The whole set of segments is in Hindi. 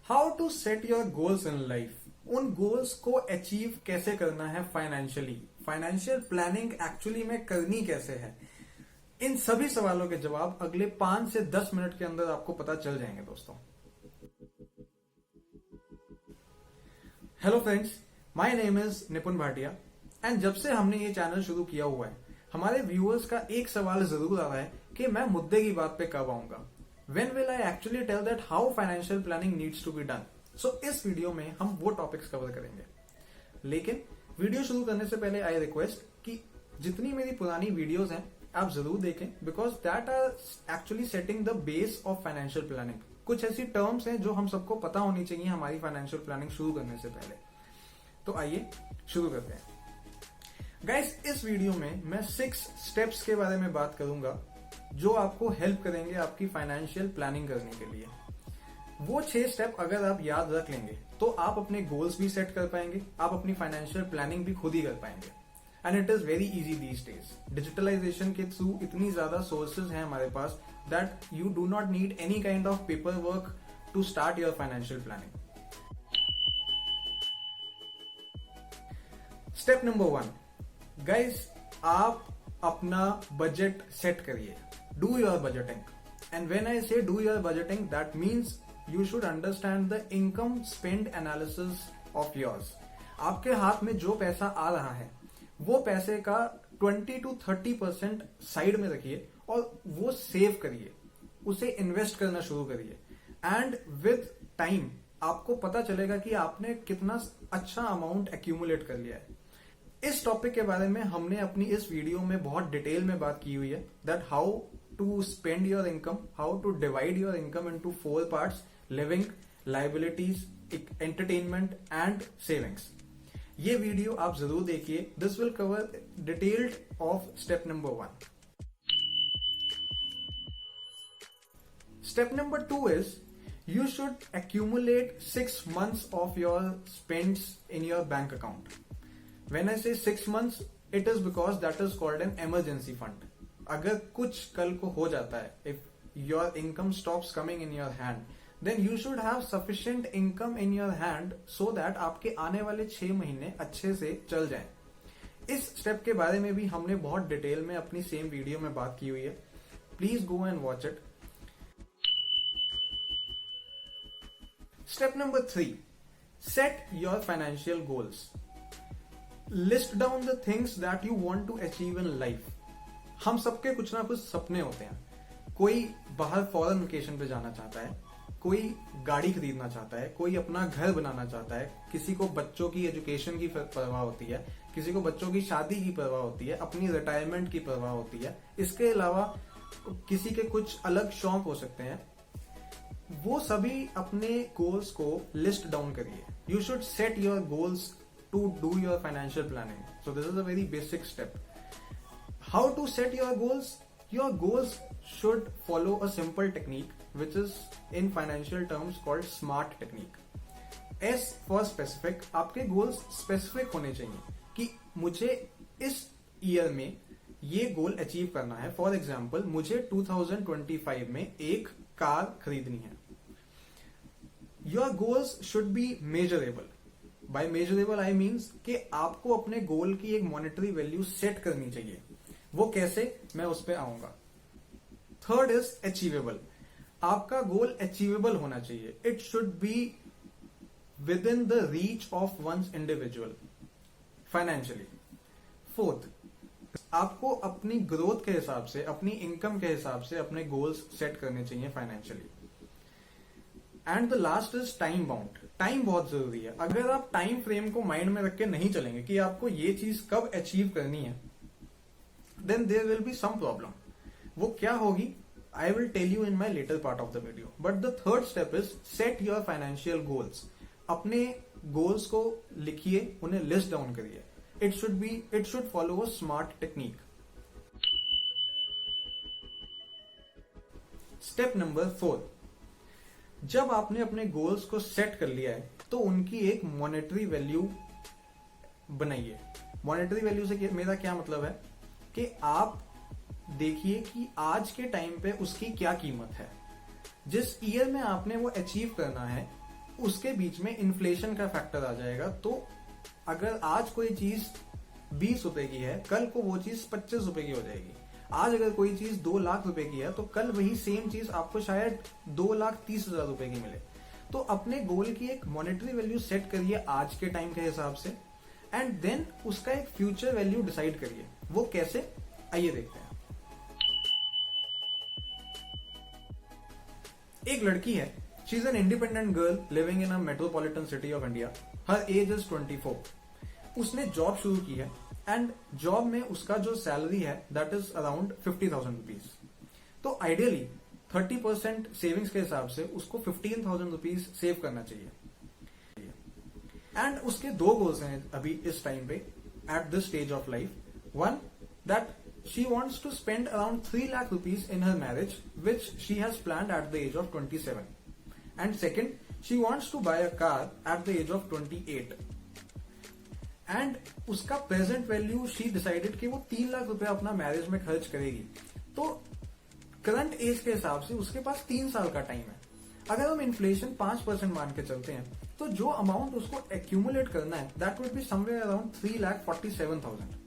How to set your goals in life. उन गोल्स को अचीव कैसे करना है फाइनेंशियली, फाइनेंशियल प्लानिंग एक्चुअली में करनी कैसे है, इन सभी सवालों के जवाब अगले 5 से 10 मिनट के अंदर आपको पता चल जाएंगे दोस्तों। Hello friends, my name is Nipun Bhatia and जब से हमने ये चैनल शुरू किया हुआ है हमारे व्यूअर्स का एक सवाल जरूर आ रहा है कि मैं मुद्दे की बात पे कब आऊंगा। When will I actually tell that how financial planning needs to be done? So इस वीडियो में हम वो टॉपिक्स कवर करेंगे। लेकिन वीडियो शुरू करने से पहले आई रिक्वेस्ट कि जितनी मेरी पुरानी वीडियोस हैं आप जरूर देखें, because that are actually setting the base of financial planning. कुछ ऐसी टर्म्स हैं जो हम सबको पता होनी चाहिए हमारी फाइनेंशियल प्लानिंग शुरू करने से पहले। तो आइए शुरू करते हैं। गाइस, इस वीडियो में मैं 6 स्टेप्स के बारे में बात करूंगा जो आपको हेल्प करेंगे आपकी फाइनेंशियल प्लानिंग करने के लिए। वो 6 स्टेप अगर आप याद रख लेंगे तो आप अपने गोल्स भी सेट कर पाएंगे, आप अपनी फाइनेंशियल प्लानिंग भी खुद ही कर पाएंगे। And it is very easy these days. Digitalization के थ्रू इतनी ज्यादा सोर्सेज हैं हमारे पास that you do not need any kind of paper work to start your financial planning. Step number 1, guys, आप अपना बजट सेट करिए। Do your budgeting. And when I say do your budgeting, that means you should understand the income spend analysis of yours. आपके हाथ में जो पैसा आ रहा है वो पैसे का 20 to 30% साइड में रखिए और वो सेव करिए, उसे इन्वेस्ट करना शुरू करिए। एंड विद टाइम आपको पता चलेगा कि आपने कितना अच्छा अमाउंट एक्यूमुलेट कर लिया है। इस टॉपिक के बारे में हमने अपनी इस वीडियो में बहुत डिटेल में बात की हुई है, that how to spend your income, how to divide your income into 4 parts: living, liabilities, entertainment and savings. ये वीडियो आप जरूर देखिए। This will cover detailed of step number 1। Step number 2 is you should accumulate 6 months of your spends in your bank account. When I say 6 months, it is because that is called an emergency fund. अगर कुछ कल को हो जाता है, if your income stops coming in your hand, then you should have sufficient income in your hand so that आपके आने वाले 6 महीने अच्छे से चल जाएं। इस स्टेप के बारे में भी हमने बहुत डिटेल में अपनी सेम वीडियो में बात की हुई है। Please go and watch it. Step number 3, set your financial goals. List down the things that you want to achieve in life. हम सबके कुछ ना कुछ सपने होते हैं। कोई बाहर फॉरेन वेकेशन पे जाना चाहता है, कोई गाड़ी खरीदना चाहता है, कोई अपना घर बनाना चाहता है, किसी को बच्चों की एजुकेशन की परवाह होती है, किसी को बच्चों की शादी की परवाह होती है, अपनी रिटायरमेंट की परवाह होती है। इसके अलावा किसी के कुछ अलग शौक हो सकते हैं। वो सभी अपने गोल्स को लिस्ट डाउन करिए। You should set your goals to do your financial planning. So this is a very basic step. How to set your goals? Your goals should follow a simple technique which is in financial terms called SMART technique. S for specific. आपके goals specific होने चाहिए कि मुझे इस ईयर में ये गोल अचीव करना है। फॉर एग्जाम्पल, मुझे 2025 में एक कार खरीदनी है। Your goals should be measurable. By measurable I means कि आपको अपने गोल की एक मॉनेटरी वैल्यू सेट करनी चाहिए। वो कैसे, मैं उस पर आऊंगा। Third is achievable. आपका गोल अचीवेबल होना चाहिए। It should be within the reach of one's individual financially. Fourth, आपको अपनी ग्रोथ के हिसाब से, अपनी इनकम के हिसाब से अपने गोल्स सेट करने चाहिए financially. And the last is time bound. Time बहुत जरूरी है। अगर आप टाइम फ्रेम को माइंड में रख के नहीं चलेंगे कि आपको ये चीज कब अचीव करनी है, then there will be some problem. वो क्या होगी, I will tell you in my later part of the video. But the third step is set your financial goals. अपने गोल्स को लिखिए, उन्हें लिस्ट डाउन करिए। It should follow a smart technique. Step number 4, जब आपने अपने गोल्स को सेट कर लिया है तो उनकी एक मॉनेटरी वैल्यू बनाइए। मॉनेटरी वैल्यू से मेरा क्या मतलब है कि आप देखिए कि आज के टाइम पे उसकी क्या कीमत है। जिस ईयर में आपने वो अचीव करना है उसके बीच में इन्फ्लेशन का फैक्टर आ जाएगा। तो अगर आज कोई चीज 20 रुपए की है, कल को वो चीज 25 रुपए की हो जाएगी। आज अगर कोई चीज 2 लाख रुपए की है तो कल वही सेम चीज आपको शायद 2,30,000 रुपए की मिले। तो अपने गोल की एक मॉनेटरी वैल्यू सेट करिए आज के टाइम के हिसाब से, एंड देन उसका एक फ्यूचर वैल्यू डिसाइड करिए। वो कैसे, आइए देखते हैं। एक लड़की है, she is an independent girl living in a metropolitan city of India. Her age is 24। उसने जॉब शुरू की है एंड जॉब में उसका जो सैलरी है दैट इज अराउंड 50,000 रुपीज। तो आइडियली 30% सेविंग्स के हिसाब से उसको 15,000 रुपीज सेव करना चाहिए। एंड उसके 2 गोल्स हैं अभी इस टाइम पे at this stage of life. One, that she wants to spend around 3 lakh rupees in her marriage, which she has planned at the age of 27. And second, she wants to buy a car at the age of 28. And उसका प्रेजेंट वैल्यू शी डिसाइडेड कि वो 3 लाख रुपए अपना मैरिज में खर्च करेगी। तो करंट एज के हिसाब से उसके पास 3 साल का टाइम है। अगर हम इन्फ्लेशन 5% मान के चलते हैं तो जो अमाउंट उसको एक्यूमुलेट करना है that would be somewhere around 3,47,000।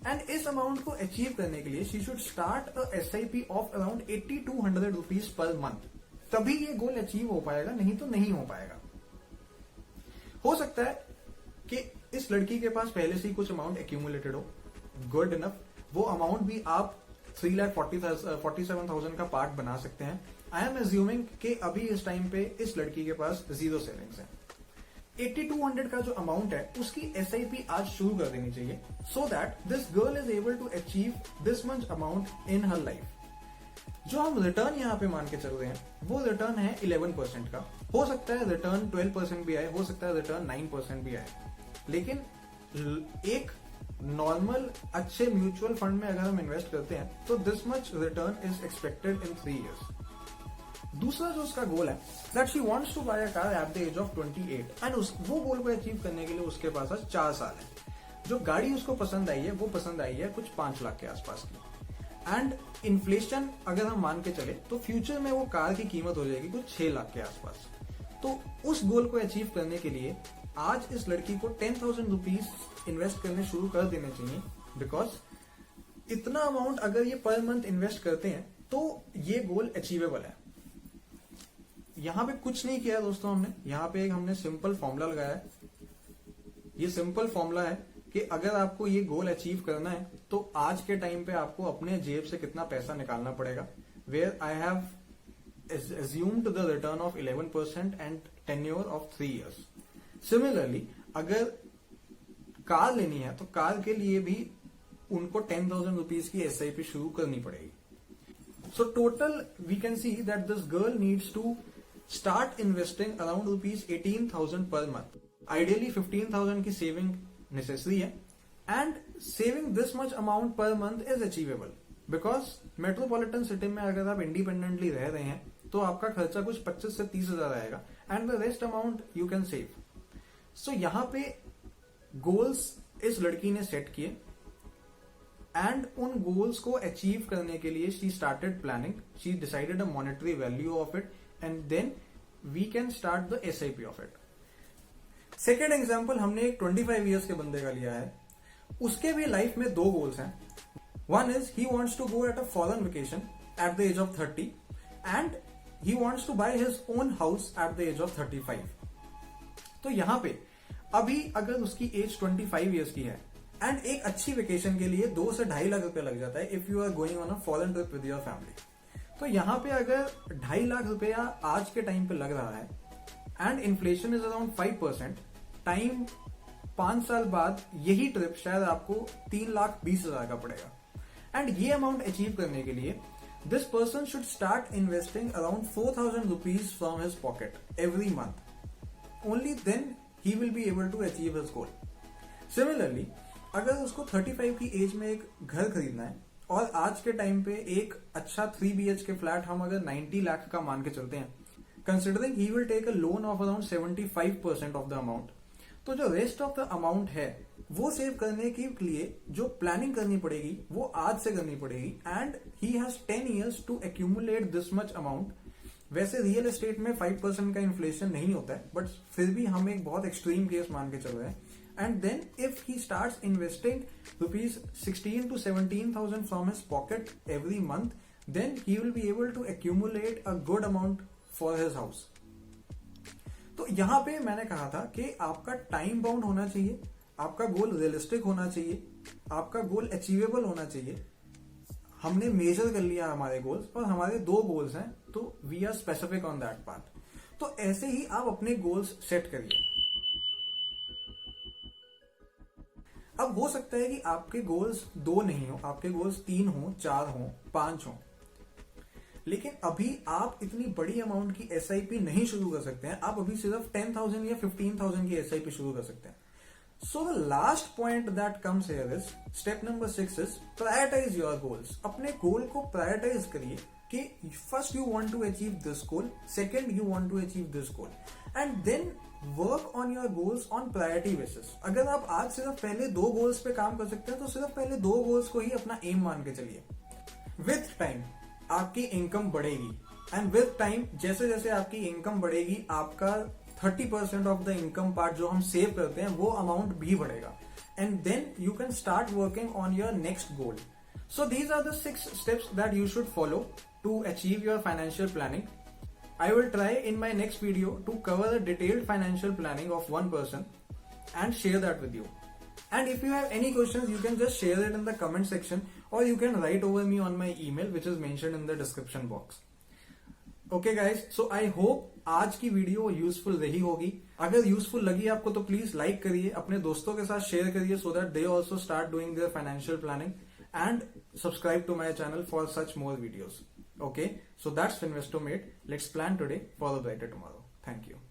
And इस अमाउंट को अचीव करने के लिए she should start a SIP of around 8,200 rupees per month. तभी ये गोल अचीव हो पाएगा, नहीं तो नहीं हो पाएगा। हो सकता है कि इस लड़की के पास पहले से ही कुछ अमाउंट एक्यूमुलेटेड हो, गुड इनफ। वो अमाउंट भी आप 3,47,000 का पार्ट बना सकते हैं। आई एम एज्यूमिंग कि अभी इस टाइम पे इस लड़की के पास 0 सेविंग्स है। 8,200 का जो अमाउंट है उसकी SIP आज शुरू कर देनी चाहिए, so that this girl is able to achieve this much amount in her life. जो हम रिटर्न यहाँ पे मान के चल रहे हैं वो रिटर्न है 11% का। हो सकता है रिटर्न 12% भी आए, हो सकता है रिटर्न 9% भी आए, लेकिन एक नॉर्मल अच्छे म्यूचुअल फंड में अगर हम इन्वेस्ट करते हैं तो this much return is expected in 3 years। दूसरा जो उसका गोल है that she wants to buy a car at the age of 28 and वो गोल को अचीव करने के लिए उसके पास 4 साल है। जो गाड़ी उसको पसंद आई है वो पसंद आई है कुछ 5 लाख के आसपास की। एंड इन्फ्लेशन अगर हम मान के चले तो फ्यूचर में वो कार की कीमत हो जाएगी कुछ 6 लाख के आसपास। तो उस गोल को अचीव करने के लिए आज इस लड़की को 10,000 रुपीज इन्वेस्ट करने शुरू कर देने चाहिए, बिकॉज इतना अमाउंट अगर ये पर मंथ इन्वेस्ट करते हैं तो ये गोल अचीवेबल है। यहां पे कुछ नहीं किया दोस्तों हमने, यहां पे एक हमने सिंपल फॉर्मूला लगाया है। ये सिंपल फॉर्मूला है कि अगर आपको ये गोल अचीव करना है तो आज के टाइम पे आपको अपने जेब से कितना पैसा निकालना पड़ेगा। Where I have assumed the return of 11% and tenure of 3 years. Similarly, अगर कार लेनी है तो कार के लिए भी उनको 10,000 रुपीज की SIP शुरू करनी पड़ेगी। So total we can see that this girl needs to start investing around rupees 18,000 per month. Ideally 15,000 की saving necessary है and saving this much amount per month is achievable because metropolitan city में अगर आप independently रह रहे हैं तो आपका खर्चा कुछ 25 से 30,000 आएगा and the rest amount you can save. So यहां पे गोल्स इस लड़की ने सेट किए एंड उन गोल्स को अचीव करने के लिए she started planning, she decided a monetary value of it and then we can start the SIP of it. Second example हमने एक 25 ईयर्स के बंदे का लिया है, उसके भी लाइफ में 2 गोल्स हैं। One is he wants to go at a foreign vacation at the age of 30 and he wants to buy his own house at the age of 35. तो यहां पे अभी अगर उसकी एज 25 इयर्स की है एंड एक अच्छी वेकेशन के लिए 2 से 2.5 लाख रुपए लग जाता है if you are going on a foreign trip with your family. तो यहां पे अगर 2.5 लाख रुपया आज के टाइम पे लग रहा है and inflation is around 5%, time 5 साल बाद यही ट्रिप शायद आपको 3,20,000 का पड़ेगा। एंड ये अमाउंट अचीव करने के लिए this person should start investing around 4,000 rupees from his pocket every month. Only then he will be able to achieve his goal. Similarly, अगर उसको 35 की एज में एक घर खरीदना है और आज के टाइम पे एक अच्छा 3 BHK फ्लैट हम अगर 90 लाख का मान के चलते हैं, considering he will take a loan of around 75% of the amount, तो जो रेस्ट ऑफ द अमाउंट है वो सेव करने के लिए जो प्लानिंग करनी पड़ेगी वो आज से करनी पड़ेगी and he has 10 years to accumulate this much amount वैसे रियल एस्टेट में 5% का इन्फ्लेशन नहीं होता है, बट फिर भी हम एक बहुत एक्सट्रीम केस मान के चल रहे हैं. And then if he starts investing rupees 16 to 17,000 from his pocket every month, then he will be able to accumulate a good amount for his house. तो यहां पे मैंने कहा था कि आपका टाइम बाउंड होना चाहिए, आपका गोल रियलिस्टिक होना चाहिए, आपका गोल अचीवेबल होना चाहिए. हमने मेजर कर लिया हमारे गोल्स, और हमारे 2 गोल्स हैं, तो we are specific on that part. तो ऐसे ही आप अपने गोल्स सेट करिए. अब हो सकता है कि आपके गोल्स 2 नहीं हो, आपके गोल्स 3 हो, 4 हो, 5 हो, लेकिन अभी आप इतनी बड़ी अमाउंट की एसआईपी नहीं शुरू कर सकते हैं. आप अभी सिर्फ 10,000 या 15,000 की एसआईपी शुरू कर सकते हैं. So the last point that comes here is step number 6 is prioritize your goals. अपने गोल को प्रायोरिटाइज करिए कि first you want to achieve this goal, second you want to achieve this goal, and then work on your goals on priority basis. अगर आप आज सिर्फ पहले 2 गोल्स पे काम कर सकते हैं, तो सिर्फ पहले 2 गोल्स को ही अपना एम मान के चलिए. विथ टाइम आपकी इनकम बढ़ेगी, एंड विथ टाइम जैसे जैसे आपकी इनकम बढ़ेगी, आपका 30% ऑफ द इनकम पार्ट जो हम सेव करते हैं वो अमाउंट भी बढ़ेगा, and then you can start working on your next goal. So these are the 6 steps that you should follow to achieve your financial planning. I will try in my next video to cover a detailed financial planning of one person and share that with you. And if you have any questions, you can just share it in the comment section, or you can write over me on my email, which is mentioned in the description box. Okay guys, so I hope आज की वीडियो यूजफुल रही होगी. अगर यूजफुल लगी आपको तो प्लीज लाइक करिए, अपने दोस्तों के साथ शेयर करिए, so that they also start doing their financial planning, and subscribe to my channel for such more videos. Okay, so that's Finvestomate. Let's plan today for a brighter tomorrow. Thank you.